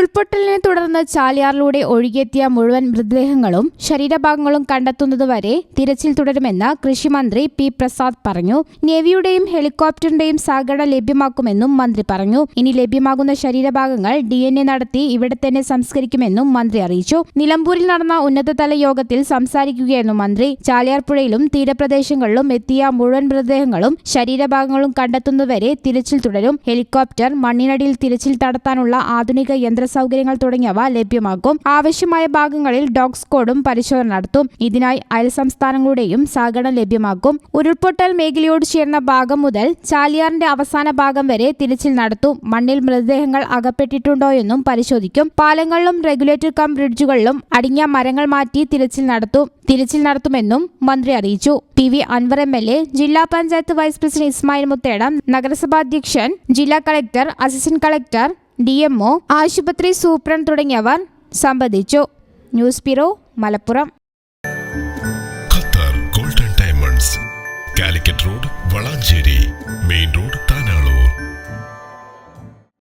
ഉരുൾപൊട്ടലിനെ തുടർന്ന് ചാലിയാറിലൂടെ ഒഴുകിയെത്തിയ മുഴുവൻ മൃതദേഹങ്ങളും ശരീരഭാഗങ്ങളും കണ്ടെത്തുന്നതുവരെ തിരച്ചിൽ തുടരുമെന്ന് കൃഷിമന്ത്രി പി പ്രസാദ് പറഞ്ഞു. നേവിയുടെയും ഹെലികോപ്റ്ററിന്റെയും സഹകരണം ലഭ്യമാക്കുമെന്നും മന്ത്രി പറഞ്ഞു. ഇനി ലഭ്യമാകുന്ന ശരീരഭാഗങ്ങൾ DNA നടത്തി ഇവിടെ തന്നെ സംസ്കരിക്കുമെന്നും മന്ത്രി അറിയിച്ചു. നിലമ്പൂരിൽ നടന്ന ഉന്നതതല യോഗത്തിൽ സംസാരിക്കുകയായിരുന്നു മന്ത്രി. ചാലിയാർ പുഴയിലും തീരപ്രദേശങ്ങളിലും എത്തിയ മുഴുവൻ മൃതദേഹങ്ങളും ശരീരഭാഗങ്ങളും കണ്ടെത്തുന്നതുവരെ തിരച്ചിൽ തുടരും. ഹെലികോപ്റ്റർ, മണ്ണിനടിയിൽ തിരച്ചിൽ നടത്താനുള്ള ആധുനിക യന്ത്രസൗകര്യങ്ങൾ തുടങ്ങിയവ ലഭ്യമാക്കും. ആവശ്യമായ ഭാഗങ്ങളിൽ ഡോഗ് സ്ക്വാഡും പരിശോധന നടത്തും. ഇതിനായി അയൽ സംസ്ഥാനങ്ങളുടെയും സഹകരണം ലഭ്യമാക്കും. ഉരുൾപൊട്ടൽ മേഖലയോട് ചേർന്ന ഭാഗം മുതൽ ചാലിയാറിന്റെ അവസാന ഭാഗം വരെ തിരച്ചിൽ നടത്തും. മണ്ണിൽ മൃതദേഹങ്ങൾ അകപ്പെട്ടിട്ടുണ്ടോയെന്നും പരിശോധിക്കും. പാലങ്ങളിലും റെഗുലേറ്റർ കം ബ്രിഡ്ജുകളിലും അടിഞ്ഞ മരങ്ങൾ മാറ്റി തിരച്ചിൽ നടത്തുമെന്നും മന്ത്രി അറിയിച്ചു. PV അൻവർ MLA, ജില്ലാ പഞ്ചായത്ത് വൈസ് പ്രസിഡന്റ് ഇസ്മായിൽ മുത്തേടം, നഗരസഭാ അധ്യക്ഷൻ, ജില്ലാ കളക്ടർ, അസിസ്റ്റന്റ് കളക്ടർ, DMO, ആശുപത്രി സൂപ്രണ്ട് തുടങ്ങിയവർ സംബന്ധിച്ചു. News bureau, Malappuram. Qatar golden diamonds, Calicut road, Valanchery main road.